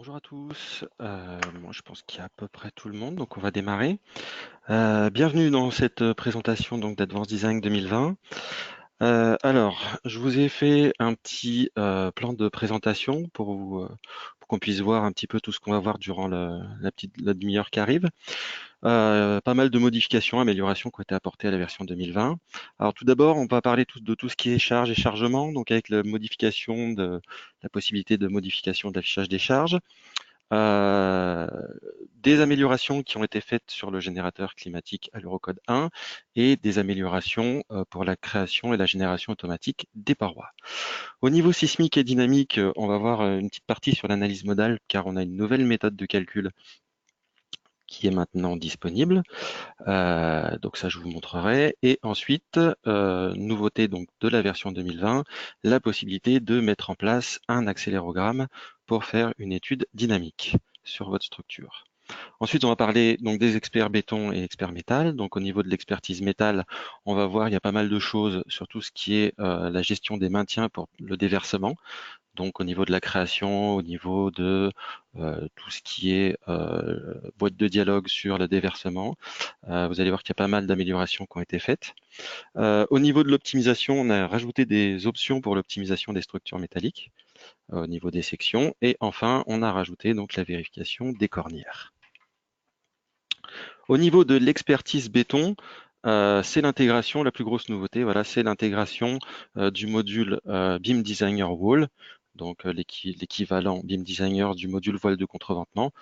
Bonjour à tous, moi je pense qu'il y a à peu près tout le monde, donc on va démarrer. Bienvenue dans cette présentation donc d'Advanced Design 2020. Alors, je vous ai fait un petit plan de présentation pour qu'on puisse voir un petit peu tout ce qu'on va voir durant la demi-heure qui arrive. Pas mal de modifications, améliorations qui ont été apportées à la version 2020. Alors tout d'abord, on va parler de tout ce qui est charge et chargement, donc avec la possibilité de modification de l'affichage des charges. Euh, des améliorations qui ont été faites sur le générateur climatique à l'Eurocode 1 et des améliorations pour la création et la génération automatique des parois. Au niveau sismique et dynamique, on va voir une petite partie sur l'analyse modale car on a une nouvelle méthode de calcul qui est maintenant disponible. Donc ça, je vous montrerai. Et ensuite, nouveauté donc de la version 2020, la possibilité de mettre en place un accélérogramme pour faire une étude dynamique sur votre structure. Ensuite, on va parler donc des experts béton et experts métal. Donc au niveau de l'expertise métal, on va voir il y a pas mal de choses sur tout ce qui est la gestion des maintiens pour le déversement. Donc au niveau de la création, au niveau de tout ce qui est boîte de dialogue sur le déversement, vous allez voir qu'il y a pas mal d'améliorations qui ont été faites. Au niveau de l'optimisation, on a rajouté des options pour l'optimisation des structures métalliques au niveau des sections. Et enfin, on a rajouté donc la vérification des cornières. Au niveau de l'expertise béton, c'est l'intégration, la plus grosse nouveauté, voilà, c'est l'intégration du module BIM Designer Wall, donc l'équivalent BIM Designer du module voile de contreventement,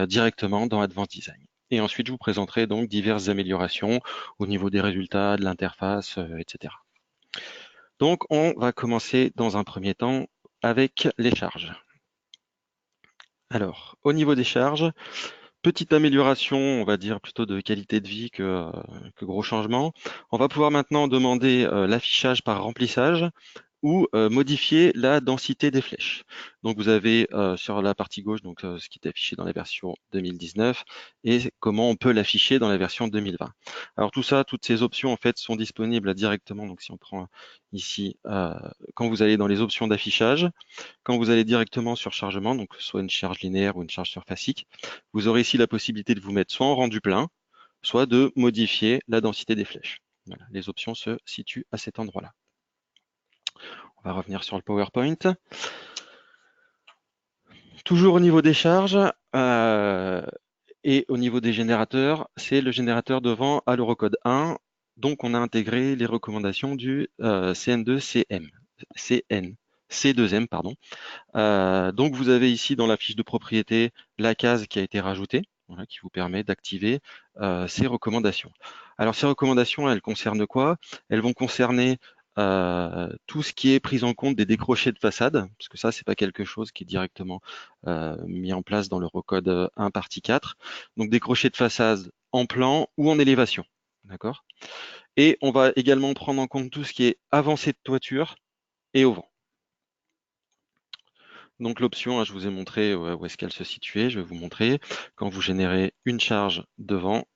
directement dans Advanced Design. Et ensuite, je vous présenterai donc diverses améliorations au niveau des résultats, de l'interface, etc. Donc, on va commencer dans un premier temps avec les charges. Alors, au niveau des charges, petite amélioration, on va dire plutôt de qualité de vie que gros changement. On va pouvoir maintenant demander l'affichage par remplissage ou modifier la densité des flèches. Donc vous avez sur la partie gauche donc ce qui est affiché dans la version 2019 et comment on peut l'afficher dans la version 2020. Alors tout ça, toutes ces options en fait sont disponibles directement. Donc si on prend ici, quand vous allez dans les options d'affichage, quand vous allez directement sur chargement, donc soit une charge linéaire ou une charge surfacique, vous aurez ici la possibilité de vous mettre soit en rendu plein, soit de modifier la densité des flèches. Voilà, les options se situent à cet endroit-là. On va revenir sur le PowerPoint. Toujours au niveau des charges et au niveau des générateurs, c'est le générateur devant à l'Eurocode 1. Donc, on a intégré les recommandations du CN2CM. C2M, pardon. Donc, vous avez ici dans la fiche de propriété la case qui a été rajoutée, voilà, qui vous permet d'activer ces recommandations. Alors, ces recommandations, elles concernent quoi? Elles vont concerner tout ce qui est prise en compte des décrochés de façade, parce que ça, c'est pas quelque chose qui est directement mis en place dans l'Eurocode 1 partie 4. Donc, décrochés de façade en plan ou en élévation. D'accord? Et on va également prendre en compte tout ce qui est avancée de toiture et au vent. Donc l'option, je vous ai montré où est-ce qu'elle se situait. Je vais vous montrer. Quand vous générez une charge devant,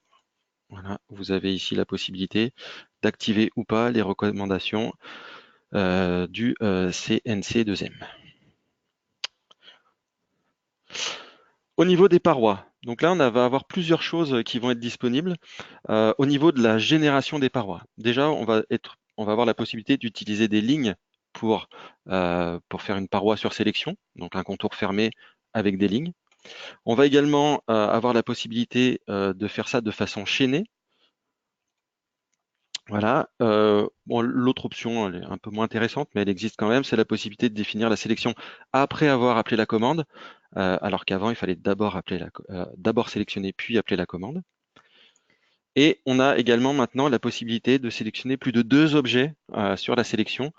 voilà, vous avez ici la possibilité d'activer ou pas les recommandations du CNC2M. Au niveau des parois, donc là, on va avoir plusieurs choses qui vont être disponibles. Au niveau de la génération des parois, déjà, on va avoir la possibilité d'utiliser des lignes pour faire une paroi sur sélection, donc un contour fermé avec des lignes. On va également avoir la possibilité de faire ça de façon chaînée. Voilà. Bon, l'autre option, elle est un peu moins intéressante, mais elle existe quand même, c'est la possibilité de définir la sélection après avoir appelé la commande, alors qu'avant, il fallait d'abord sélectionner puis appeler la commande. Et on a également maintenant la possibilité de sélectionner plus de 2 objets sur la sélection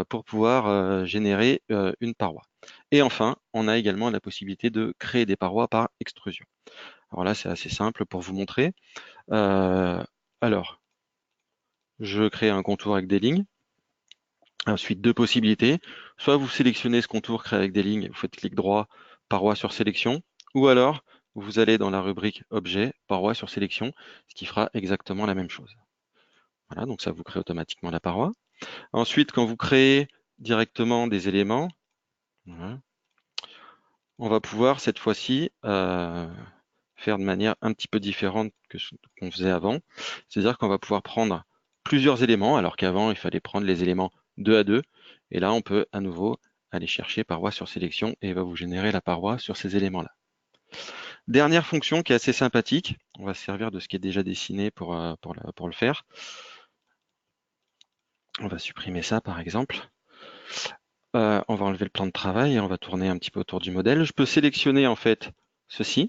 pour pouvoir générer une paroi. Et enfin, on a également la possibilité de créer des parois par extrusion. Alors là, c'est assez simple pour vous montrer. Alors, je crée un contour avec des lignes. Ensuite, 2 possibilités. Soit vous sélectionnez ce contour créé avec des lignes, vous faites clic droit, paroi sur sélection, ou alors vous allez dans la rubrique objet, paroi sur sélection, ce qui fera exactement la même chose. Voilà, donc ça vous crée automatiquement la paroi. Ensuite, quand vous créez directement des éléments, voilà, on va pouvoir cette fois-ci faire de manière un petit peu différente que ce qu'on faisait avant. C'est-à-dire qu'on va pouvoir prendre plusieurs éléments, alors qu'avant, il fallait prendre les éléments 2 à 2. Et là, on peut à nouveau aller chercher paroi sur sélection et il va vous générer la paroi sur ces éléments-là. Dernière fonction qui est assez sympathique, on va se servir de ce qui est déjà dessiné pour le faire. On va supprimer ça par exemple. On va enlever le plan de travail et on va tourner un petit peu autour du modèle. Je peux sélectionner en fait ceci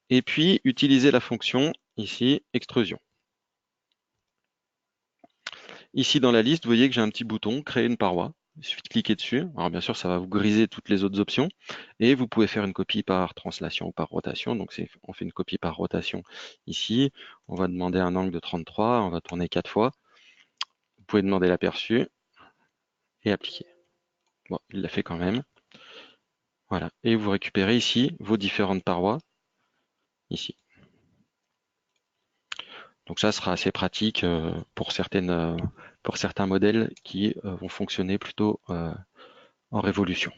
et puis utiliser la fonction ici extrusion. Ici dans la liste, vous voyez que j'ai un petit bouton créer une paroi. Il suffit de cliquer dessus. Alors bien sûr, ça va vous griser toutes les autres options et vous pouvez faire une copie par translation ou par rotation. Donc on fait une copie par rotation ici. On va demander un angle de 33. On va tourner 4 fois. Vous pouvez demander l'aperçu et appliquer. Bon, il l'a fait quand même. Voilà. Et vous récupérez ici vos différentes parois ici. Donc ça sera assez pratique pour certains modèles qui vont fonctionner plutôt en révolution.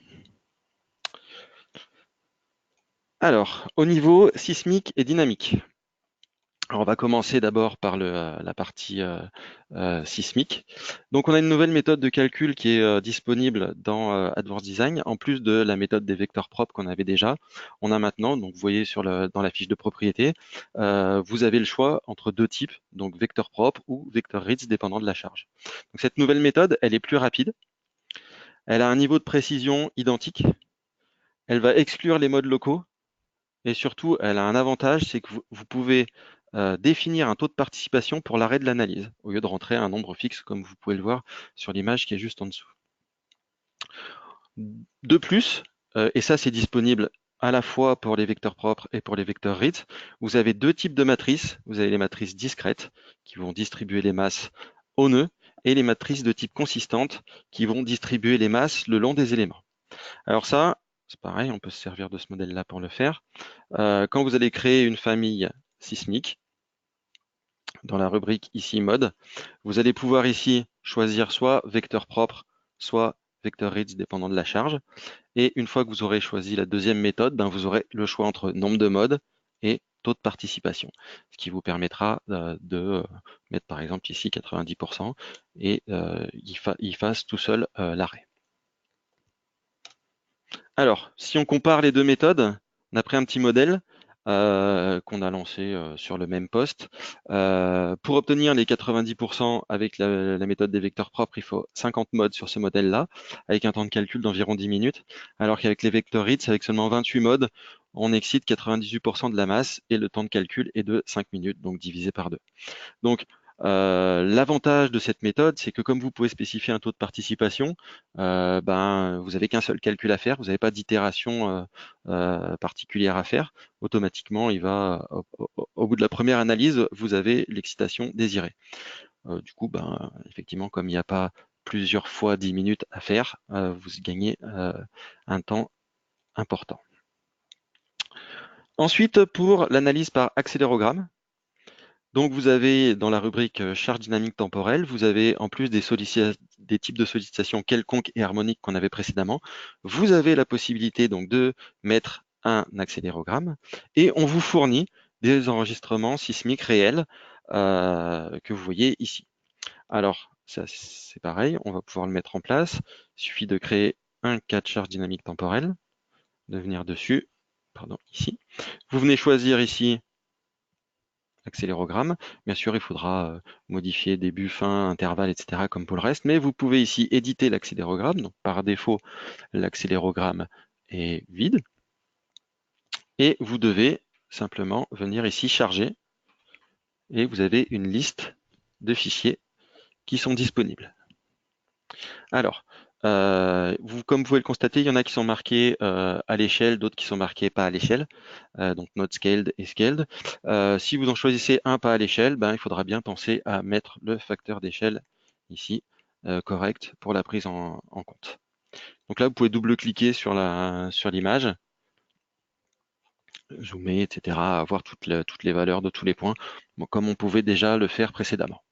Alors, au niveau sismique et dynamique. Alors, on va commencer d'abord par la partie sismique. Donc, on a une nouvelle méthode de calcul qui est disponible dans Advanced Design. En plus de la méthode des vecteurs propres qu'on avait déjà, on a maintenant, donc vous voyez dans la fiche de propriété, vous avez le choix entre deux types, donc vecteur propre ou vecteur reads, dépendant de la charge. Donc, cette nouvelle méthode, elle est plus rapide. Elle a un niveau de précision identique. Elle va exclure les modes locaux. Et surtout, elle a un avantage, c'est que vous pouvez définir un taux de participation pour l'arrêt de l'analyse, au lieu de rentrer un nombre fixe, comme vous pouvez le voir sur l'image qui est juste en dessous. De plus, et ça c'est disponible à la fois pour les vecteurs propres et pour les vecteurs reads, vous avez deux types de matrices. Vous avez les matrices discrètes, qui vont distribuer les masses au nœud, et les matrices de type consistante, qui vont distribuer les masses le long des éléments. Alors ça, c'est pareil, on peut se servir de ce modèle-là pour le faire. Quand vous allez créer une famille sismique, dans la rubrique ici mode, vous allez pouvoir ici choisir soit vecteur propre, soit vecteur reads dépendant de la charge. Et une fois que vous aurez choisi la deuxième méthode, ben vous aurez le choix entre nombre de modes et taux de participation, ce qui vous permettra de mettre par exemple ici 90% et il fasse tout seul l'arrêt. Alors, si on compare les deux méthodes, on a pris un petit modèle qu'on a lancé sur le même poste. Pour obtenir les 90% avec la méthode des vecteurs propres, il faut 50 modes sur ce modèle-là, avec un temps de calcul d'environ 10 minutes, alors qu'avec les vecteurs reads, avec seulement 28 modes, on excite 98% de la masse et le temps de calcul est de 5 minutes, donc divisé par 2. Donc, l'avantage de cette méthode, c'est que comme vous pouvez spécifier un taux de participation, vous n'avez qu'un seul calcul à faire, vous n'avez pas d'itération particulière à faire. Automatiquement, au bout de la première analyse, vous avez l'excitation désirée. Du coup, effectivement, comme il n'y a pas plusieurs fois 10 minutes à faire, vous gagnez un temps important. Ensuite, pour l'analyse par accélérogramme, donc vous avez dans la rubrique charge dynamique temporelle, vous avez en plus des types de sollicitations quelconques et harmoniques qu'on avait précédemment, vous avez la possibilité donc de mettre un accélérogramme et on vous fournit des enregistrements sismiques réels que vous voyez ici. Alors, ça c'est pareil, on va pouvoir le mettre en place. Il suffit de créer un cas de charge dynamique temporelle, de venir dessus, pardon, ici. Vous venez choisir ici accélérogramme. Bien sûr, il faudra modifier début, fin, intervalle, etc. comme pour le reste, mais vous pouvez ici éditer l'accélérogramme. Donc, par défaut, l'accélérogramme est vide. Et vous devez simplement venir ici charger et vous avez une liste de fichiers qui sont disponibles. Alors, comme vous pouvez le constater, il y en a qui sont marqués à l'échelle, d'autres qui sont marqués pas à l'échelle, donc not scaled et scaled. Si vous en choisissez un pas à l'échelle, il faudra bien penser à mettre le facteur d'échelle ici, correct, pour la prise en compte. Donc là, vous pouvez double-cliquer sur l'image, zoomer, etc., avoir toutes les valeurs de tous les points, comme on pouvait déjà le faire précédemment.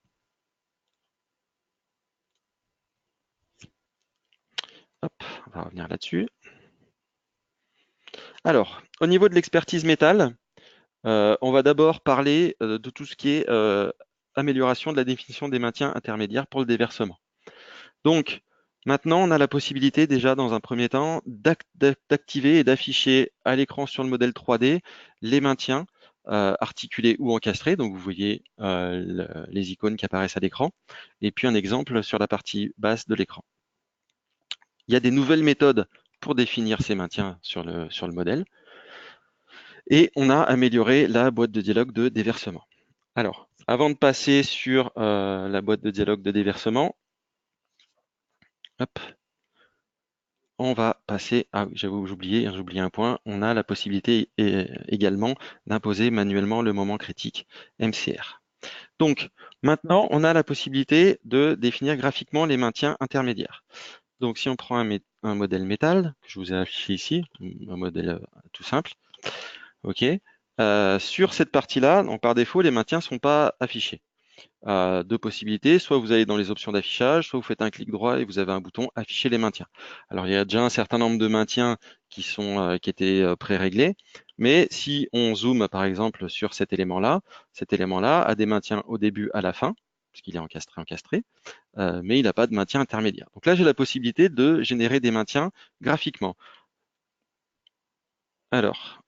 Hop, on va revenir là-dessus. Alors, au niveau de l'expertise métal, on va d'abord parler de tout ce qui est amélioration de la définition des maintiens intermédiaires pour le déversement. Donc, maintenant, on a la possibilité déjà, dans un premier temps, d'activer et d'afficher à l'écran sur le modèle 3D les maintiens articulés ou encastrés. Donc, vous voyez les icônes qui apparaissent à l'écran. Et puis, un exemple sur la partie basse de l'écran. Il y a des nouvelles méthodes pour définir ces maintiens sur le modèle. Et on a amélioré la boîte de dialogue de déversement. Alors, avant de passer sur la boîte de dialogue de déversement, hop, on va passer à, j'avais oublié un point, on a la possibilité également d'imposer manuellement le moment critique MCR. Donc, maintenant, on a la possibilité de définir graphiquement les maintiens intermédiaires. Donc, si on prend un modèle métal, que je vous ai affiché ici, un modèle tout simple, ok, sur cette partie-là, donc par défaut, les maintiens ne sont pas affichés. Deux possibilités, soit vous allez dans les options d'affichage, soit vous faites un clic droit et vous avez un bouton afficher les maintiens. Alors il y a déjà un certain nombre de maintiens qui étaient pré-réglés, mais si on zoome par exemple sur cet élément-là a des maintiens au début, à la fin, puisqu'il est encastré, mais il n'a pas de maintien intermédiaire. Donc là j'ai la possibilité de générer des maintiens graphiquement. Alors,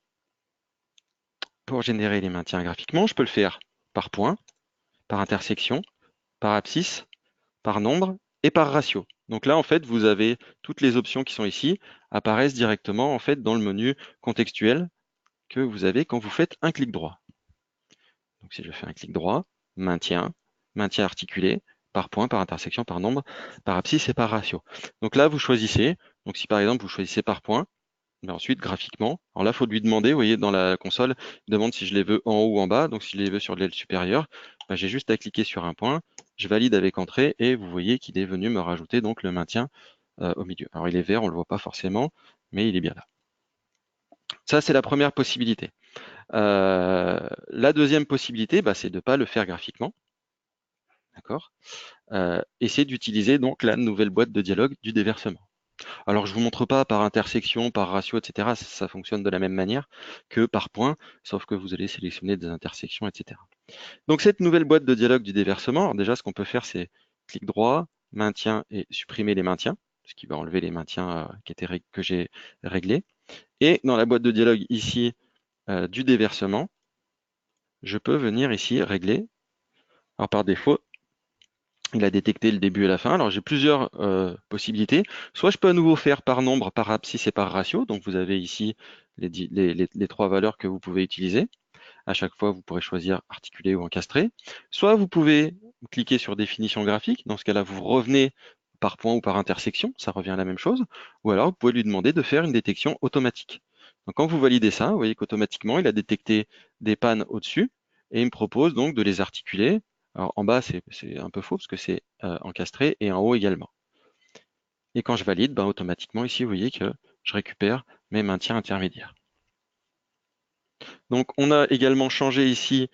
pour générer les maintiens graphiquement, je peux le faire par point, par intersection, par abscisse, par nombre et par ratio. Donc là, en fait, vous avez toutes les options qui sont ici apparaissent directement en fait dans le menu contextuel que vous avez quand vous faites un clic droit. Donc si je fais un clic droit, maintien, maintien articulé, par point, par intersection, par nombre, par abscisse et par ratio. Donc là, vous choisissez. Donc si par exemple vous choisissez par point, mais ensuite graphiquement, alors là, il faut lui demander, vous voyez, dans la console, il demande si je les veux en haut ou en bas. Donc si je les veux sur l'aile supérieure, ben, j'ai juste à cliquer sur un point, je valide avec entrée et vous voyez qu'il est venu me rajouter donc le maintien au milieu. Alors il est vert, on ne le voit pas forcément, mais il est bien là. Ça, c'est la première possibilité. La deuxième possibilité, bah, c'est de ne pas le faire graphiquement. D'accord. Et c'est d'utiliser donc la nouvelle boîte de dialogue du déversement. Alors, je ne vous montre pas par intersection, par ratio, etc. Ça fonctionne de la même manière que par point, sauf que vous allez sélectionner des intersections, etc. Donc, cette nouvelle boîte de dialogue du déversement, alors déjà, ce qu'on peut faire, c'est clic droit, maintien et supprimer les maintiens, ce qui va enlever les maintiens que j'ai réglés. Et dans la boîte de dialogue ici du déversement, je peux venir ici régler. Alors, par défaut, il a détecté le début et la fin. Alors j'ai plusieurs possibilités. Soit je peux à nouveau faire par nombre, par abscisse et par ratio. Donc vous avez ici les trois valeurs que vous pouvez utiliser. À chaque fois, vous pourrez choisir articulé ou encastré. Soit vous pouvez cliquer sur définition graphique. Dans ce cas-là, vous revenez par point ou par intersection. Ça revient à la même chose. Ou alors, vous pouvez lui demander de faire une détection automatique. Donc quand vous validez ça, vous voyez qu'automatiquement, il a détecté des pannes au-dessus et il me propose donc de les articuler. Alors en bas, c'est un peu faux parce que c'est encastré et en haut également. Et quand je valide, ben, automatiquement ici, vous voyez que je récupère mes maintiens intermédiaires. Donc on a également changé ici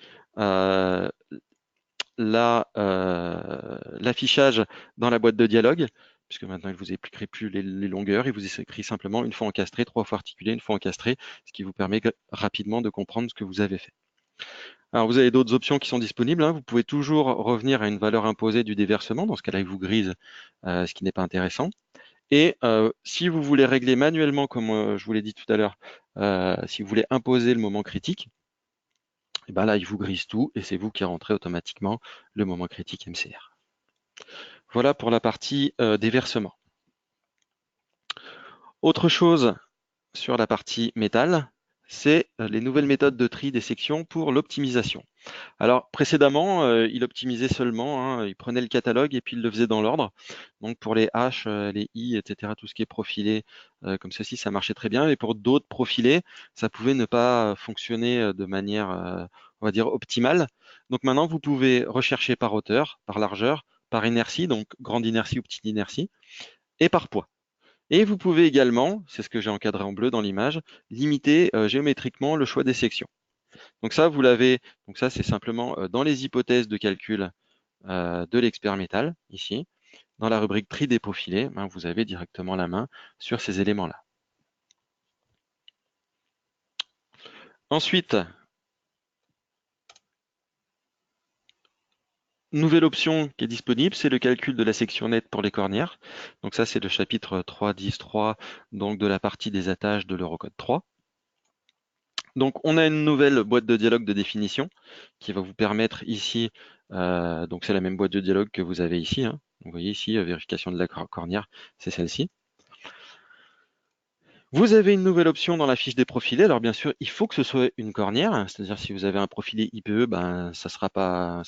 l'affichage dans la boîte de dialogue, puisque maintenant il ne vous écrit plus les longueurs, il vous écrit simplement une fois encastré, 3 fois articulé, une fois encastré, ce qui vous permet rapidement de comprendre ce que vous avez fait. Alors vous avez d'autres options qui sont disponibles, hein. Vous pouvez toujours revenir à une valeur imposée du déversement, dans ce cas-là il vous grise, ce qui n'est pas intéressant. Et si vous voulez régler manuellement, comme je vous l'ai dit tout à l'heure, si vous voulez imposer le moment critique, et ben là il vous grise tout et c'est vous qui rentrez automatiquement le moment critique MCR. Voilà pour la partie déversement. Autre chose sur la partie métal, c'est les nouvelles méthodes de tri des sections pour l'optimisation. Alors précédemment, il optimisait seulement, hein, il prenait le catalogue et puis il le faisait dans l'ordre. Donc pour les H, les I, etc., tout ce qui est profilé comme ceci, ça marchait très bien. Mais pour d'autres profilés, ça pouvait ne pas fonctionner de manière, on va dire, optimale. Donc maintenant, vous pouvez rechercher par hauteur, par largeur, par inertie, donc grande inertie ou petite inertie, et par poids. Et vous pouvez également, c'est ce que j'ai encadré en bleu dans l'image, limiter géométriquement le choix des sections. Donc ça, vous l'avez. Donc ça, c'est simplement dans les hypothèses de calcul de l'expert métal, ici. Dans la rubrique tri des profilés, vous avez directement la main sur ces éléments-là. Ensuite, nouvelle option qui est disponible, c'est le calcul de la section nette pour les cornières. Donc ça, c'est le chapitre 3.10.3, donc de la partie des attaches de l'Eurocode 3. Donc on a une nouvelle boîte de dialogue de définition qui va vous permettre ici, donc c'est la même boîte de dialogue que vous avez ici, hein. Vous voyez ici, vérification de la cornière, c'est celle-ci. Vous avez une nouvelle option dans la fiche des profilés. Alors bien sûr, il faut que ce soit une cornière, hein. C'est-à-dire si vous avez un profilé IPE, ben ça sera pas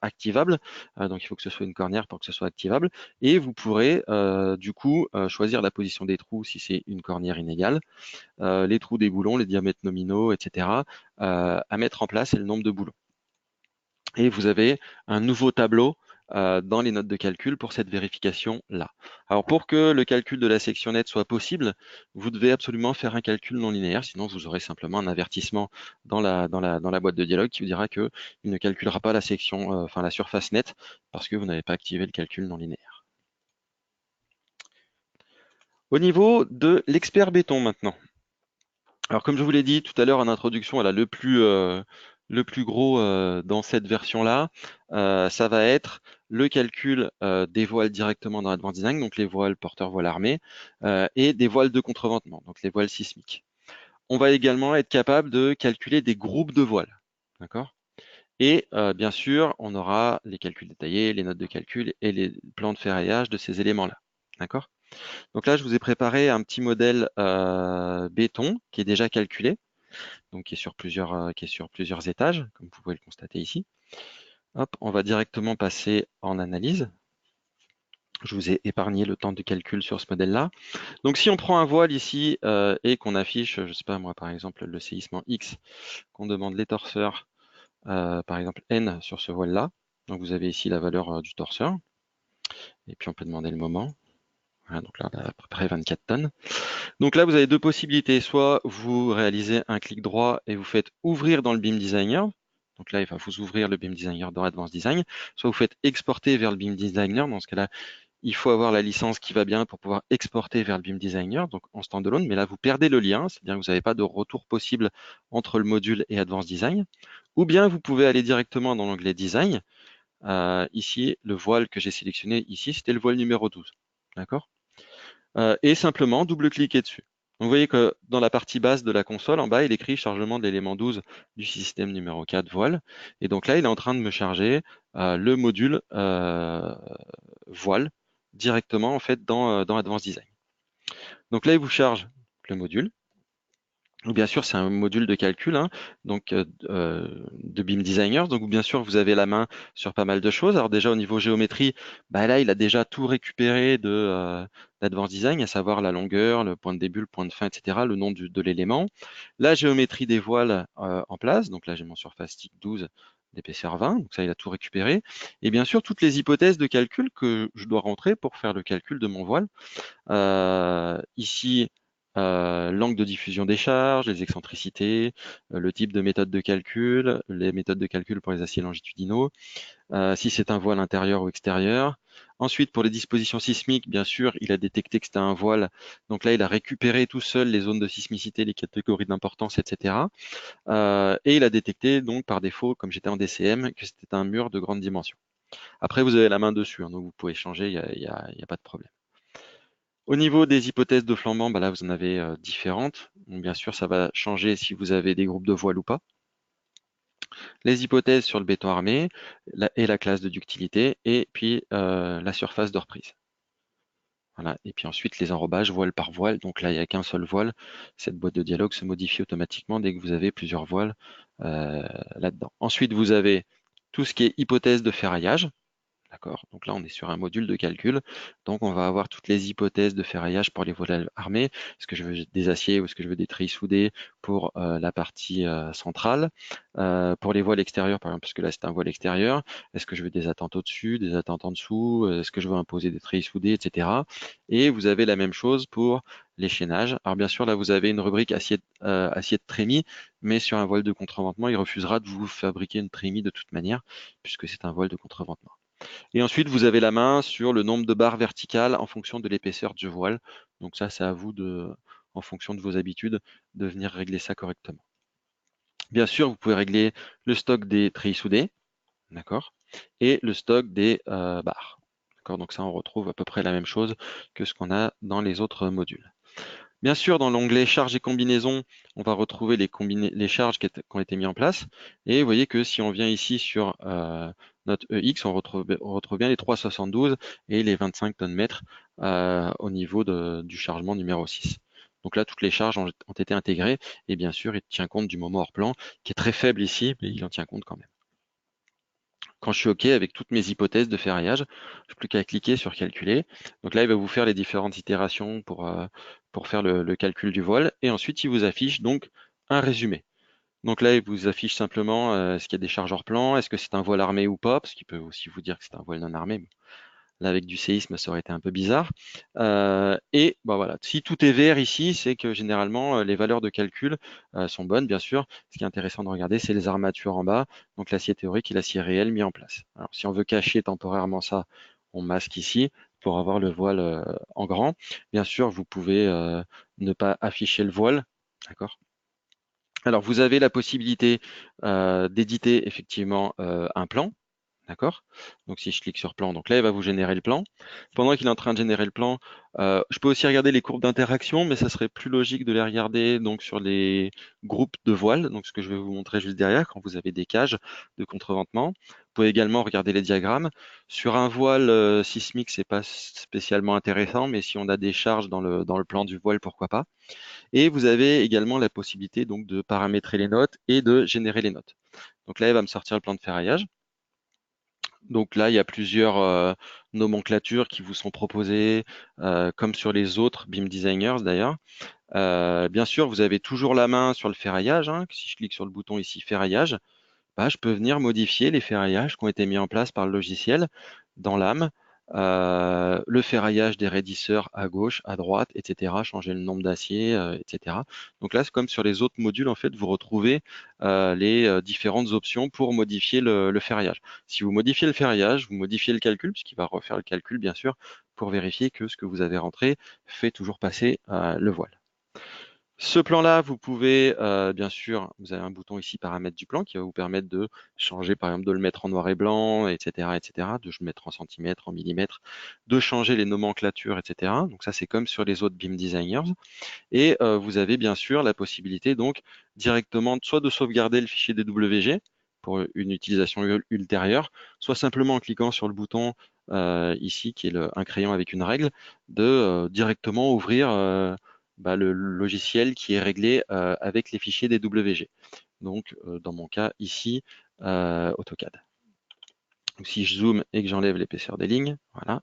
activable. Donc il faut que ce soit une cornière pour que ce soit activable. Et vous pourrez du coup choisir la position des trous si c'est une cornière inégale, les trous des boulons, les diamètres nominaux, etc. À mettre en place et le nombre de boulons. Et vous avez un nouveau tableau dans les notes de calcul pour cette vérification-là. Alors pour que le calcul de la section nette soit possible, vous devez absolument faire un calcul non linéaire, sinon vous aurez simplement un avertissement dans la boîte de dialogue qui vous dira qu'il ne calculera pas la section, enfin la surface nette, parce que vous n'avez pas activé le calcul non linéaire. Au niveau de l'expert béton maintenant. Alors comme je vous l'ai dit tout à l'heure en introduction, voilà, le plus gros dans cette version-là, ça va être le calcul des voiles directement dans Advanced Design, donc les voiles porteurs voiles armés, et des voiles de contreventement, donc les voiles sismiques. On va également être capable de calculer des groupes de voiles, d'accord? Et bien sûr, on aura les calculs détaillés, les notes de calcul et les plans de ferraillage de ces éléments-là, d'accord? Donc là, je vous ai préparé un petit modèle béton qui est déjà calculé, donc qui est sur plusieurs étages, comme vous pouvez le constater ici. Hop, on va directement passer en analyse. Je vous ai épargné le temps de calcul sur ce modèle-là. Donc si on prend un voile ici et qu'on affiche, je ne sais pas moi, par exemple, le séisme en X, qu'on demande les torseurs, par exemple N sur ce voile-là. Donc vous avez ici la valeur du torseur. Et puis on peut demander le moment. Voilà, donc là, on a à peu près 24 tonnes. Donc là, vous avez deux possibilités. Soit vous réalisez un clic droit et vous faites ouvrir dans le BIM Designer. Donc là, il va vous ouvrir le BIM Designer dans Advanced Design. Soit vous faites exporter vers le BIM Designer. Dans ce cas-là, il faut avoir la licence qui va bien pour pouvoir exporter vers le BIM Designer, donc en standalone. Mais là, vous perdez le lien, c'est-à-dire que vous n'avez pas de retour possible entre le module et Advanced Design. Ou bien vous pouvez aller directement dans l'onglet Design. Ici, le voile que j'ai sélectionné ici, c'était le voile numéro 12. D'accord? Et simplement double-cliquer dessus. Donc, vous voyez que dans la partie basse de la console, en bas, il écrit chargement de l'élément 12 du système numéro 4 voile. Et donc là, il est en train de me charger le module voile directement en fait dans Advanced Design. Donc là, il vous charge le module. Donc, bien sûr, c'est un module de calcul, hein, donc de BIM Designer. Donc bien sûr, vous avez la main sur pas mal de choses. Alors déjà au niveau géométrie, bah là, il a déjà tout récupéré d'Advanced Design, à savoir la longueur, le point de début, le point de fin, etc., le nom de l'élément. La géométrie des voiles en place. Donc là, j'ai mon surface stick 12 d'épaisseur 20. Donc ça, il a tout récupéré. Et bien sûr, toutes les hypothèses de calcul que je dois rentrer pour faire le calcul de mon voile. Ici, l'angle de diffusion des charges, les excentricités, le type de méthode de calcul, les méthodes de calcul pour les aciers longitudinaux, si c'est un voile intérieur ou extérieur. Ensuite, pour les dispositions sismiques, bien sûr, il a détecté que c'était un voile. Donc là, il a récupéré tout seul les zones de sismicité, les catégories d'importance, etc. Et il a détecté donc par défaut, comme j'étais en DCM, que c'était un mur de grande dimension. Après, vous avez la main dessus, hein, donc vous pouvez changer, il y a pas de problème. Au niveau des hypothèses de flambant, bah là, vous en avez différentes. Donc, bien sûr, ça va changer si vous avez des groupes de voiles ou pas. Les hypothèses sur le béton armé et la classe de ductilité, et puis la surface de reprise. Voilà. Et puis ensuite, les enrobages voile par voile. Donc là, il n'y a qu'un seul voile. Cette boîte de dialogue se modifie automatiquement dès que vous avez plusieurs voiles là-dedans. Ensuite, vous avez tout ce qui est hypothèse de ferraillage. D'accord? Donc là, on est sur un module de calcul. Donc, on va avoir toutes les hypothèses de ferraillage pour les voiles armées. Est-ce que je veux des aciers ou est-ce que je veux des treillis soudés pour la partie centrale? Pour les voiles extérieures, par exemple, parce que là, c'est un voile extérieur. Est-ce que je veux des attentes au-dessus, des attentes en dessous? Est-ce que je veux imposer des treillis soudés, etc. Et vous avez la même chose pour les chaînages. Alors, bien sûr, là, vous avez une rubrique acier de trémie, mais sur un voile de contreventement, il refusera de vous fabriquer une trémie de toute manière, puisque c'est un voile de contreventement. Et ensuite, vous avez la main sur le nombre de barres verticales en fonction de l'épaisseur du voile. Donc ça, c'est à vous en fonction de vos habitudes, de venir régler ça correctement. Bien sûr, vous pouvez régler le stock des treillis soudés, d'accord, et le stock des barres. D'accord, donc ça, on retrouve à peu près la même chose que ce qu'on a dans les autres modules. Bien sûr, dans l'onglet charges et combinaisons, on va retrouver les charges qui ont été mises en place. Et vous voyez que si on vient ici sur notre EX, on retrouve bien les 3,72 et les 25 tonnes-mètres au niveau du chargement numéro 6. Donc là, toutes les charges ont été intégrées et bien sûr, il tient compte du moment hors plan qui est très faible ici, mais il en tient compte quand même. Quand je suis OK avec toutes mes hypothèses de ferraillage, je n'ai plus qu'à cliquer sur calculer. Donc là, il va vous faire les différentes itérations pour faire le calcul du voile. Et ensuite, il vous affiche donc un résumé. Donc là, il vous affiche simplement est-ce qu'il y a des charges hors plan, est-ce que c'est un voile armé ou pas, parce qu'il peut aussi vous dire que c'est un voile non armé. Là, avec du séisme, ça aurait été un peu bizarre. Et bah voilà, si tout est vert ici, c'est que généralement, les valeurs de calcul sont bonnes, bien sûr. Ce qui est intéressant de regarder, c'est les armatures en bas, donc l'acier théorique et l'acier réel mis en place. Alors, si on veut cacher temporairement ça, on masque ici pour avoir le voile en grand. Bien sûr, vous pouvez ne pas afficher le voile, d'accord? Alors, vous avez la possibilité d'éditer effectivement un plan. D'accord? Donc si je clique sur plan, donc là il va vous générer le plan. Pendant qu'il est en train de générer le plan, je peux aussi regarder les courbes d'interaction, mais ça serait plus logique de les regarder donc sur les groupes de voiles, donc ce que je vais vous montrer juste derrière quand vous avez des cages de contreventement. Vous pouvez également regarder les diagrammes. Sur un voile sismique, c'est pas spécialement intéressant, mais si on a des charges dans le plan du voile, pourquoi pas. Et vous avez également la possibilité donc de paramétrer les notes et de générer les notes. Donc là, il va me sortir le plan de ferraillage. Donc là, il y a plusieurs nomenclatures qui vous sont proposées, comme sur les autres BIM Designers d'ailleurs. Bien sûr, vous avez toujours la main sur le ferraillage, hein. Si je clique sur le bouton ici ferraillage, bah, je peux venir modifier les ferraillages qui ont été mis en place par le logiciel dans l'âme, le ferraillage des raidisseurs à gauche, à droite, etc., changer le nombre d'aciers, etc. Donc là, c'est comme sur les autres modules, en fait, vous retrouvez les différentes options pour modifier le ferraillage. Si vous modifiez le ferraillage, vous modifiez le calcul, puisqu'il va refaire le calcul, bien sûr, pour vérifier que ce que vous avez rentré fait toujours passer le voile. Ce plan-là, vous pouvez, bien sûr, vous avez un bouton ici paramètres du plan qui va vous permettre de changer, par exemple, de le mettre en noir et blanc, etc., etc., de le mettre en centimètres, en millimètres, de changer les nomenclatures, etc. Donc ça, c'est comme sur les autres BIM Designers. Et vous avez bien sûr la possibilité donc directement soit de sauvegarder le fichier DWG pour une utilisation ultérieure, soit simplement en cliquant sur le bouton ici qui est un crayon avec une règle, de directement ouvrir le logiciel qui est réglé avec les fichiers DWG. Donc dans mon cas ici, AutoCAD. Donc, si je zoome et que j'enlève l'épaisseur des lignes, voilà,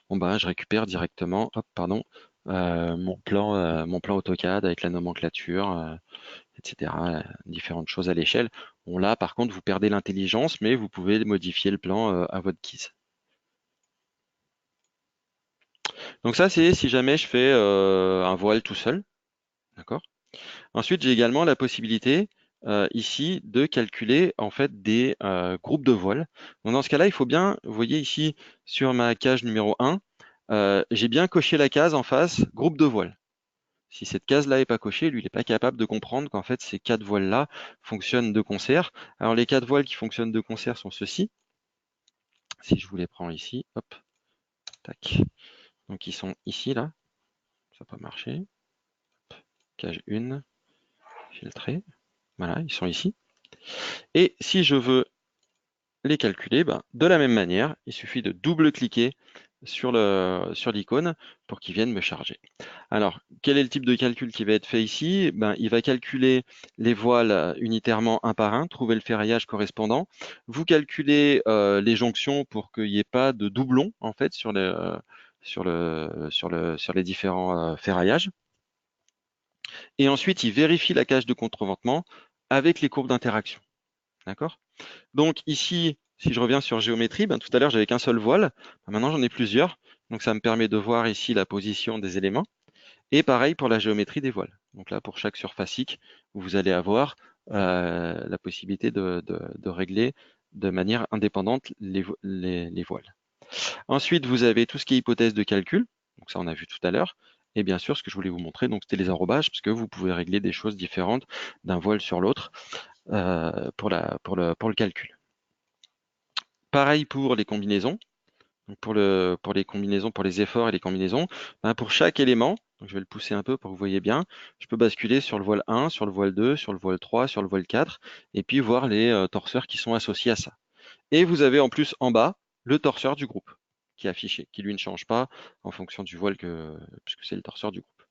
bon bah je récupère directement, hop, pardon, mon plan AutoCAD avec la nomenclature, etc., différentes choses à l'échelle. Bon là, par contre, vous perdez l'intelligence, mais vous pouvez modifier le plan à votre guise. Donc ça, c'est si jamais je fais un voile tout seul, d'accord? Ensuite, j'ai également la possibilité ici de calculer en fait des groupes de voiles. Donc dans ce cas-là, il faut bien, vous voyez ici sur ma cage numéro 1, j'ai bien coché la case en face, groupe de voiles. Si cette case-là n'est pas cochée, lui, il n'est pas capable de comprendre qu'en fait, ces quatre voiles-là fonctionnent de concert. Alors, les quatre voiles qui fonctionnent de concert sont ceux-ci. Si je vous les prends ici, hop, tac. Donc, ils sont ici, là. Ça n'a pas marché. Cage 1, filtré. Voilà, ils sont ici. Et si je veux les calculer, ben, de la même manière, il suffit de double-cliquer sur l'icône pour qu'il vienne me charger. Alors, quel est le type de calcul qui va être fait ici? Ben, il va calculer les voiles unitairement un par un, trouver le ferraillage correspondant. Vous calculez les jonctions pour qu'il n'y ait pas de doublons en fait sur les différents ferraillages. Et ensuite, il vérifie la cage de contreventement avec les courbes d'interaction. D'accord? Donc ici, si je reviens sur géométrie, ben, tout à l'heure, j'avais qu'un seul voile. Ben, maintenant, j'en ai plusieurs. Donc ça me permet de voir ici la position des éléments. Et pareil pour la géométrie des voiles. Donc là, pour chaque surface IC, vous allez avoir la possibilité de régler de manière indépendante les voiles. Ensuite, vous avez tout ce qui est hypothèse de calcul. Donc ça, on a vu tout à l'heure. Et bien sûr, ce que je voulais vous montrer, donc c'était les enrobages, parce que vous pouvez régler des choses différentes d'un voile sur l'autre. pour le calcul. Pareil pour les combinaisons. Donc pour les combinaisons, pour les efforts et les combinaisons, ben pour chaque élément, donc je vais le pousser un peu pour que vous voyez bien, je peux basculer sur le voile 1, sur le voile 2, sur le voile 3, sur le voile 4, et puis voir les torseurs qui sont associés à ça. Et vous avez en plus en bas le torseur du groupe qui est affiché, qui lui ne change pas en fonction du voile puisque c'est le torseur du groupe.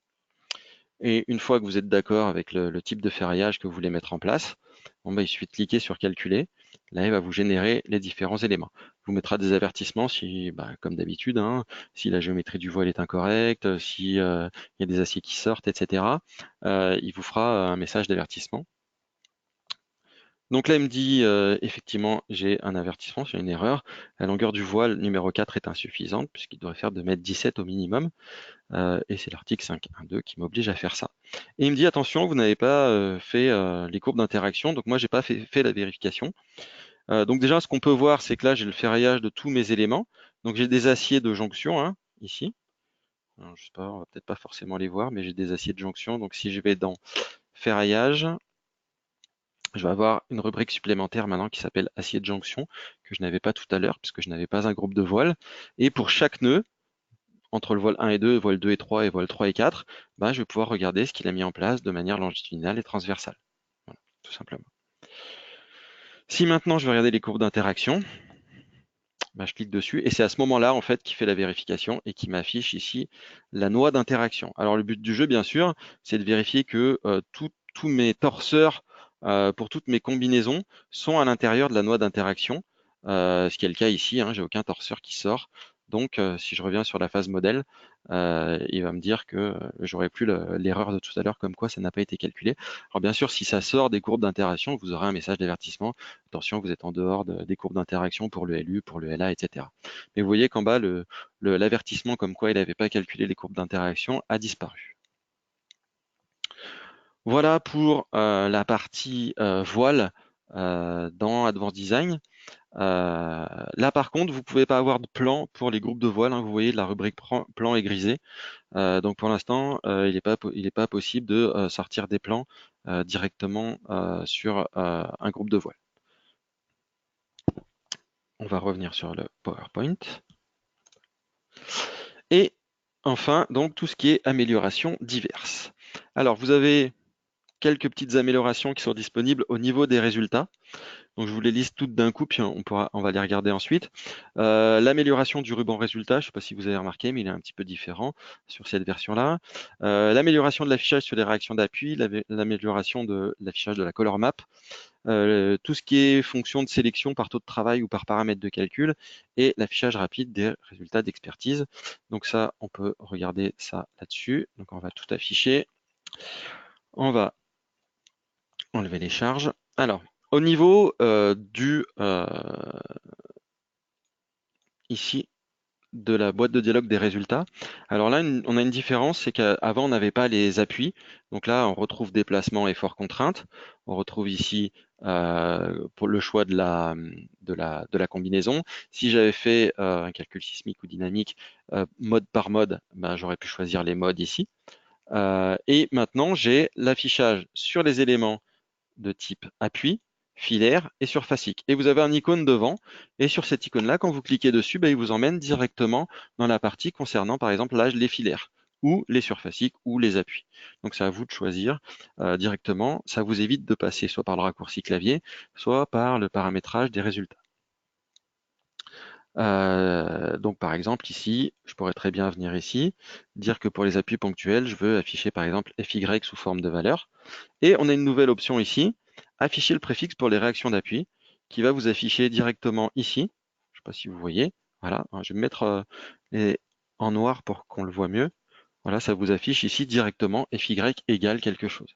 Et une fois que vous êtes d'accord avec le type de ferraillage que vous voulez mettre en place, bon, bah, il suffit de cliquer sur calculer. Là, il va vous générer les différents éléments. Il vous mettra des avertissements si, bah, comme d'habitude, hein, si la géométrie du voile est incorrecte, si il y a des aciers qui sortent, etc. Il vous fera un message d'avertissement. Donc là, il me dit effectivement, j'ai un avertissement, j'ai une erreur. La longueur du voile numéro 4 est insuffisante puisqu'il devrait faire 2,17 m au minimum. Et c'est l'article 5.1.2 qui m'oblige à faire ça. Et il me dit attention, vous n'avez pas fait les courbes d'interaction, donc moi j'ai pas fait la vérification. Donc déjà, ce qu'on peut voir, c'est que là j'ai le ferraillage de tous mes éléments. Donc j'ai des aciers de jonction hein, ici. Alors, je sais pas, on va peut-être pas forcément les voir, mais j'ai des aciers de jonction. Donc si je vais dans ferraillage, je vais avoir une rubrique supplémentaire maintenant qui s'appelle acier de jonction, que je n'avais pas tout à l'heure, puisque je n'avais pas un groupe de voile. Et pour chaque nœud, entre le voile 1 et 2, voile 2 et 3 et voile 3 et 4, bah, je vais pouvoir regarder ce qu'il a mis en place de manière longitudinale et transversale. Voilà, tout simplement. Si maintenant je veux regarder les courbes d'interaction, bah, je clique dessus et c'est à ce moment-là en fait qu'il fait la vérification et qui m'affiche ici la noix d'interaction. Alors le but du jeu, bien sûr, c'est de vérifier que tous mes torseurs pour toutes mes combinaisons sont à l'intérieur de la noix d'interaction, ce qui est le cas ici, hein, j'ai aucun torseur qui sort. Donc si je reviens sur la phase modèle, il va me dire que j'aurai plus l'erreur de tout à l'heure comme quoi ça n'a pas été calculé. Alors bien sûr, si ça sort des courbes d'interaction, vous aurez un message d'avertissement. Attention, vous êtes en dehors des courbes d'interaction pour le LU, pour le LA, etc. Mais vous voyez qu'en bas, l'avertissement comme quoi il n'avait pas calculé les courbes d'interaction a disparu. Voilà pour la partie voile dans Advanced Design. Là, par contre, vous ne pouvez pas avoir de plan pour les groupes de voile. Hein, vous voyez, la rubrique plan est grisée. Donc, pour l'instant, il n'est pas possible de sortir des plans directement sur un groupe de voile. On va revenir sur le PowerPoint. Et enfin, donc, tout ce qui est amélioration diverses. Alors, vous avez quelques petites améliorations qui sont disponibles au niveau des résultats. Donc je vous les liste toutes d'un coup, puis on va les regarder ensuite. L'amélioration du ruban résultat, je ne sais pas si vous avez remarqué, mais il est un petit peu différent sur cette version-là. L'amélioration de l'affichage sur les réactions d'appui, l'amélioration de l'affichage de la color map, tout ce qui est fonction de sélection par taux de travail ou par paramètre de calcul, et l'affichage rapide des résultats d'expertise. Donc ça, on peut regarder ça là-dessus. Donc on va tout afficher. On va enlever les charges. Alors, au niveau ici de la boîte de dialogue des résultats. Alors là, on a une différence, c'est qu'avant, on n'avait pas les appuis. Donc là, on retrouve déplacement, effort, contrainte. On retrouve ici pour le choix de la combinaison. Si j'avais fait un calcul sismique ou dynamique mode par mode, ben, j'aurais pu choisir les modes ici. Et maintenant, j'ai l'affichage sur les éléments de type appui, filaire et surfacique. Et vous avez un icône devant. Et sur cette icône-là, quand vous cliquez dessus, bah, il vous emmène directement dans la partie concernant, par exemple, là, les filaires ou les surfaciques ou les appuis. Donc, c'est à vous de choisir directement. Ça vous évite de passer soit par le raccourci clavier, soit par le paramétrage des résultats. Donc par exemple ici, je pourrais très bien venir ici, dire que pour les appuis ponctuels, je veux afficher par exemple FY sous forme de valeur. Et on a une nouvelle option ici, afficher le préfixe pour les réactions d'appui, qui va vous afficher directement ici. Je ne sais pas si vous voyez. Voilà, je vais me mettre en noir pour qu'on le voit mieux. Voilà, ça vous affiche ici directement FY égale quelque chose.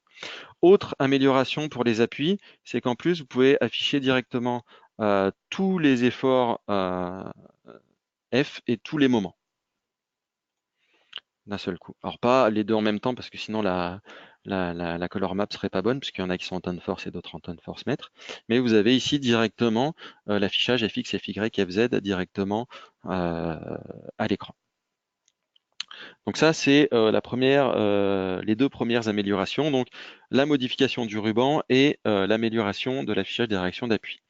Autre amélioration pour les appuis, c'est qu'en plus, vous pouvez afficher directement tous les efforts F et tous les moments d'un seul coup. Alors pas les deux en même temps parce que sinon la color map serait pas bonne puisqu'il y en a qui sont en tonne force et d'autres en tonne force mètre. Mais vous avez ici directement l'affichage FX, FY, FZ directement à l'écran. Donc ça, c'est les deux premières améliorations, donc la modification du ruban et l'amélioration de l'affichage des réactions d'appui.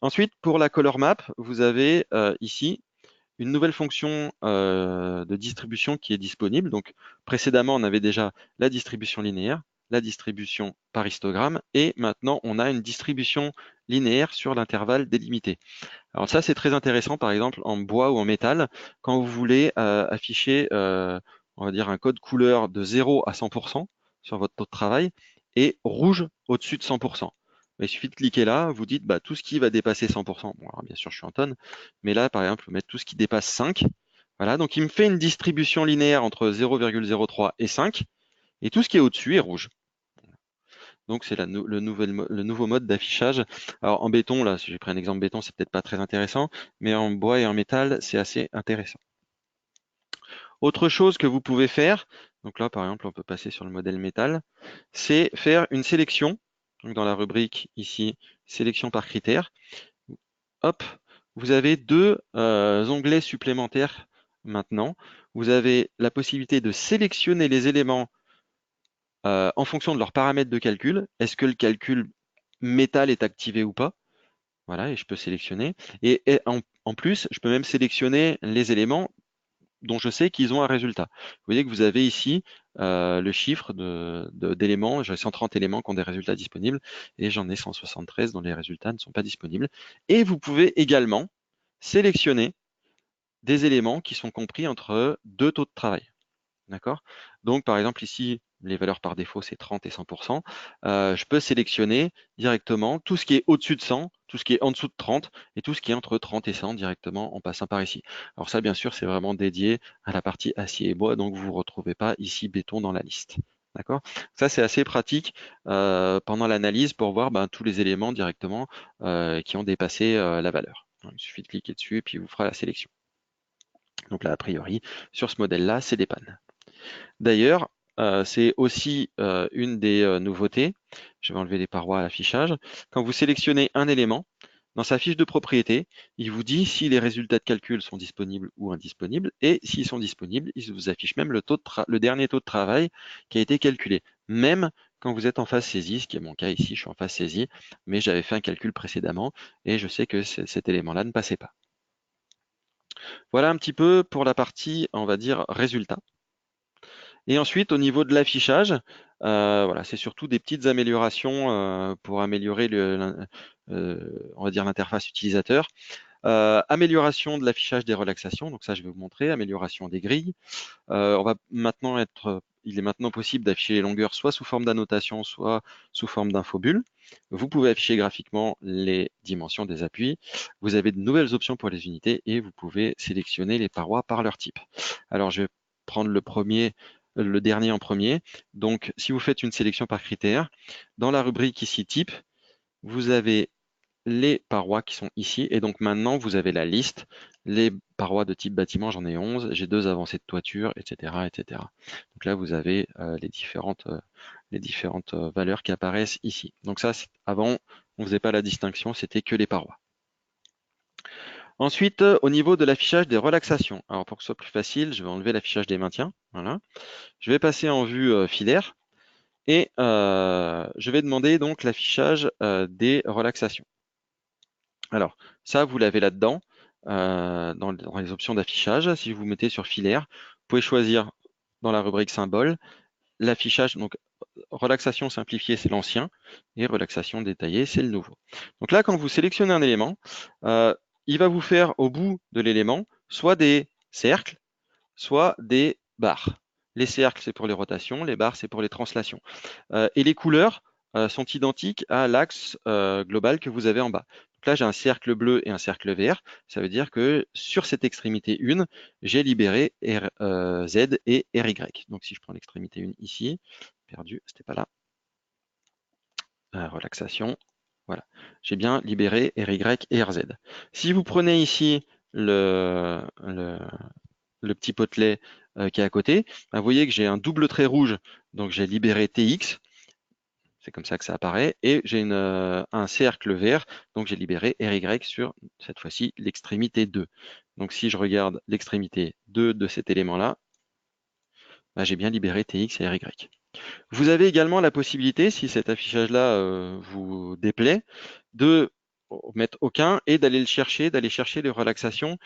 Ensuite, pour la color map, vous avez ici une nouvelle fonction de distribution qui est disponible. Donc précédemment, on avait déjà la distribution linéaire, la distribution par histogramme, et maintenant on a une distribution linéaire sur l'intervalle délimité. Alors ça, c'est très intéressant, par exemple, en bois ou en métal, quand vous voulez afficher, on va dire, un code couleur de 0 à 100% sur votre taux de travail et rouge au-dessus de 100%. Il suffit de cliquer là, vous dites bah, tout ce qui va dépasser 100%. Bon, alors bien sûr, je suis en tonnes, mais là, par exemple, mettre tout ce qui dépasse 5. Voilà, donc il me fait une distribution linéaire entre 0,03 et 5, et tout ce qui est au-dessus est rouge. Donc c'est le nouveau mode d'affichage. Alors en béton, là, si j'ai pris un exemple béton, c'est peut-être pas très intéressant, mais en bois et en métal, c'est assez intéressant. Autre chose que vous pouvez faire, donc là par exemple, on peut passer sur le modèle métal, c'est faire une sélection. Donc dans la rubrique ici, sélection par critère. Hop, vous avez deux onglets supplémentaires maintenant. Vous avez la possibilité de sélectionner les éléments en fonction de leurs paramètres de calcul. Est-ce que le calcul métal est activé ou pas? Voilà, et je peux sélectionner. Et en plus, je peux même sélectionner les éléments dont je sais qu'ils ont un résultat. Vous voyez que vous avez ici le chiffre d'éléments. J'ai 130 éléments qui ont des résultats disponibles et j'en ai 173 dont les résultats ne sont pas disponibles. Et vous pouvez également sélectionner des éléments qui sont compris entre deux taux de travail. D'accord? Donc, par exemple, ici, les valeurs par défaut, c'est 30 et 100%. Je peux sélectionner directement tout ce qui est au-dessus de 100, tout ce qui est en dessous de 30 et tout ce qui est entre 30 et 100 directement en passant par ici. Alors ça, bien sûr, c'est vraiment dédié à la partie acier et bois, donc vous ne retrouvez pas ici béton dans la liste. D'accord? Ça, c'est assez pratique pendant l'analyse pour voir tous les éléments directement qui ont dépassé la valeur. Il suffit de cliquer dessus et puis il vous fera la sélection. Donc là, a priori, sur ce modèle-là, c'est des pannes. D'ailleurs, c'est aussi une des nouveautés. Je vais enlever les parois à l'affichage. Quand vous sélectionnez un élément, dans sa fiche de propriété, il vous dit si les résultats de calcul sont disponibles ou indisponibles. Et s'ils sont disponibles, il vous affiche même le dernier taux de travail qui a été calculé. Même quand vous êtes en phase saisie, ce qui est mon cas ici, je suis en phase saisie, mais j'avais fait un calcul précédemment et je sais que cet élément-là ne passait pas. Voilà un petit peu pour la partie, on va dire, résultat. Et ensuite, au niveau de l'affichage, voilà, c'est surtout des petites améliorations pour améliorer on va dire l'interface utilisateur. Amélioration de l'affichage des relaxations, donc ça je vais vous montrer, amélioration des grilles. Il est maintenant possible d'afficher les longueurs soit sous forme d'annotation, soit sous forme d'infobulle. Vous pouvez afficher graphiquement les dimensions des appuis. Vous avez de nouvelles options pour les unités et vous pouvez sélectionner les parois par leur type. Alors je vais prendre le dernier en premier. Donc si vous faites une sélection par critère, dans la rubrique ici type, vous avez les parois qui sont ici. Et donc maintenant, vous avez la liste. Les parois de type bâtiment, j'en ai 11. J'ai 2 avancées de toiture, etc. etc. Donc là, vous avez les différentes valeurs qui apparaissent ici. Donc ça, avant, on ne faisait pas la distinction, c'était que les parois. Ensuite, au niveau de l'affichage des relaxations. Alors pour que ce soit plus facile, je vais enlever l'affichage des maintiens. Voilà. Je vais passer en vue filaire. Et je vais demander donc l'affichage des relaxations. Alors, ça, vous l'avez là-dedans, dans les options d'affichage. Si vous mettez sur filaire, vous pouvez choisir dans la rubrique symbole l'affichage. Donc, relaxation simplifiée, c'est l'ancien, et relaxation détaillée, c'est le nouveau. Donc là, quand vous sélectionnez un élément, il va vous faire au bout de l'élément soit des cercles, soit des barres. Les cercles, c'est pour les rotations, les barres, c'est pour les translations. Et les couleurs sont identiques à l'axe global que vous avez en bas. Donc là, j'ai un cercle bleu et un cercle vert. Ça veut dire que sur cette extrémité 1, j'ai libéré Z et RY. Donc si je prends l'extrémité 1 ici, perdu, c'était pas là. Relaxation. Voilà. J'ai bien libéré RY et RZ. Si vous prenez ici le petit potelet qui est à côté, vous voyez que j'ai un double trait rouge, donc j'ai libéré TX. C'est comme ça que ça apparaît. Et j'ai un cercle vert, donc j'ai libéré RY sur, cette fois-ci, l'extrémité 2. Donc si je regarde l'extrémité 2 de cet élément-là, bah, j'ai bien libéré TX et RY. Vous avez également la possibilité, si cet affichage-là vous déplaît, de mettre aucun et d'aller chercher les relaxations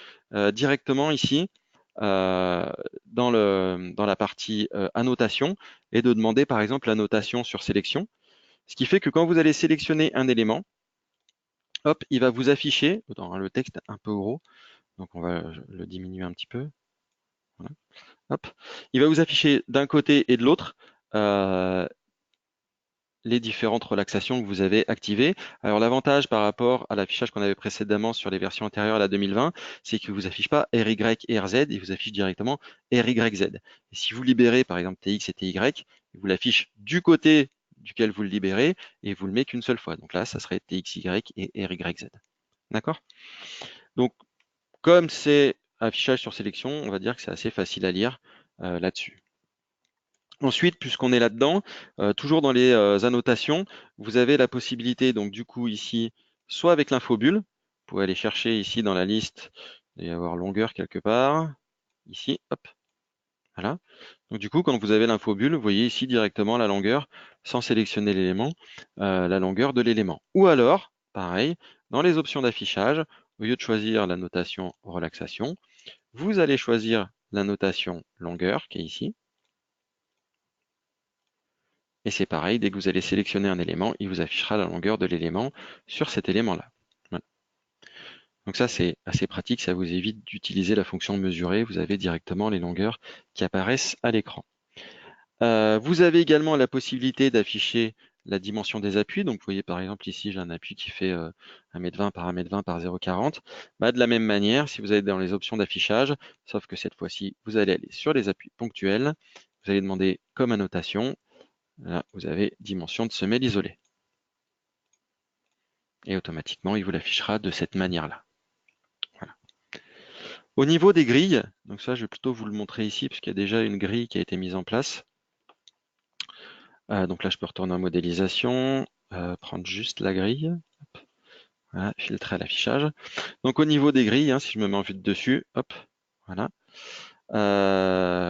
directement ici dans la partie annotation et de demander par exemple l'annotation sur sélection. Ce qui fait que quand vous allez sélectionner un élément, hop, il va vous afficher, dans le texte un peu gros, donc on va le diminuer un petit peu. Voilà. Hop. Il va vous afficher d'un côté et de l'autre les différentes relaxations que vous avez activées. Alors l'avantage par rapport à l'affichage qu'on avait précédemment sur les versions antérieures à la 2020, c'est qu'il ne vous affiche pas RY et RZ, il vous affiche directement RYZ. Et si vous libérez par exemple TX et TY, il vous l'affiche du côté duquel vous le libérez et vous le met qu'une seule fois. Donc là, ça serait TXY et RYZ. D'accord? Donc, comme c'est affichage sur sélection, on va dire que c'est assez facile à lire là-dessus. Ensuite, puisqu'on est là-dedans, toujours dans les annotations, vous avez la possibilité, donc du coup ici, soit avec l'infobulle, vous pouvez aller chercher ici dans la liste, il doit y avoir longueur quelque part, ici, hop, voilà. Donc du coup, quand vous avez l'infobulle, vous voyez ici directement la longueur, sans sélectionner l'élément, la longueur de l'élément. Ou alors, pareil, dans les options d'affichage, au lieu de choisir la notation relaxation, vous allez choisir la notation longueur, qui est ici. Et c'est pareil, dès que vous allez sélectionner un élément, il vous affichera la longueur de l'élément sur cet élément-là. Voilà. Donc ça, c'est assez pratique, ça vous évite d'utiliser la fonction mesurer, vous avez directement les longueurs qui apparaissent à l'écran. Vous avez également la possibilité d'afficher la dimension des appuis. Donc vous voyez par exemple ici, j'ai un appui qui fait 1,20 m par 1,20 m par 0,40 m. Bah, de la même manière, si vous allez dans les options d'affichage, sauf que cette fois-ci, vous allez aller sur les appuis ponctuels, vous allez demander comme annotation. Là, vous avez dimension de semelle isolée. Et automatiquement, il vous l'affichera de cette manière-là. Voilà. Au niveau des grilles, donc ça, je vais plutôt vous le montrer ici, puisqu'il y a déjà une grille qui a été mise en place. Donc là, je peux retourner en modélisation, prendre juste la grille. Voilà, filtrer à l'affichage. Donc au niveau des grilles, si je me mets en vue de dessus, hop, voilà.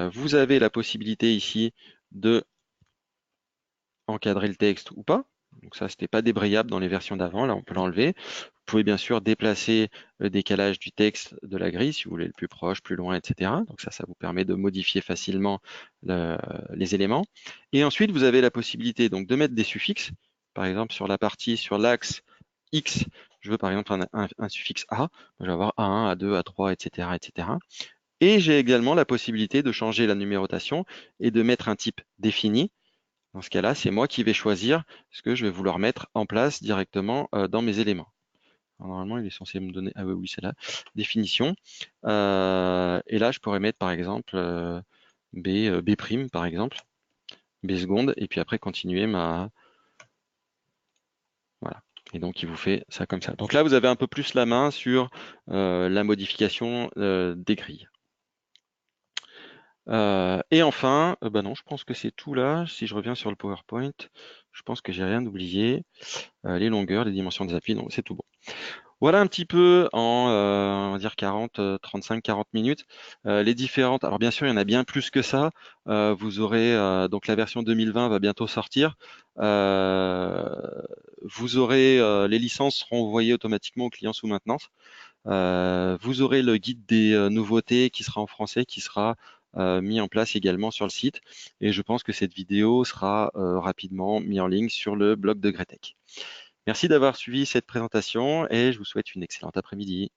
Vous avez la possibilité ici de encadrer le texte ou pas. Donc ça, c'était pas débrayable dans les versions d'avant. Là, on peut l'enlever. Vous pouvez bien sûr déplacer le décalage du texte de la grille, si vous voulez le plus proche, plus loin, etc. Donc ça vous permet de modifier facilement les éléments. Et ensuite, vous avez la possibilité donc de mettre des suffixes. Par exemple, sur la partie, sur l'axe X, je veux par exemple un suffixe A. Je vais avoir A1, A2, A3, etc., etc. Et j'ai également la possibilité de changer la numérotation et de mettre un type défini. Dans ce cas-là, c'est moi qui vais choisir ce que je vais vouloir mettre en place directement dans mes éléments. Alors, normalement, il est censé me donner... Ah oui, c'est là. Définition. Et là, je pourrais mettre, par exemple, B', par exemple. B seconde. Et puis après, continuer ma... Voilà. Et donc, il vous fait ça comme ça. Donc là, vous avez un peu plus la main sur la modification des grilles. Et enfin, bah non, je pense que c'est tout là. Si je reviens sur le PowerPoint, je pense que j'ai rien oublié. Les longueurs, les dimensions des appuis, donc c'est tout bon. Voilà un petit peu en, on va dire 40, 35, 40 minutes, les différentes. Alors bien sûr, il y en a bien plus que ça. Vous aurez donc la version 2020 va bientôt sortir. Vous aurez les licences seront envoyées automatiquement aux clients sous maintenance. Vous aurez le guide des nouveautés qui sera en français, qui sera mis en place également sur le site. Et je pense que cette vidéo sera rapidement mise en ligne sur le blog de Gretech. Merci d'avoir suivi cette présentation et je vous souhaite une excellente après-midi.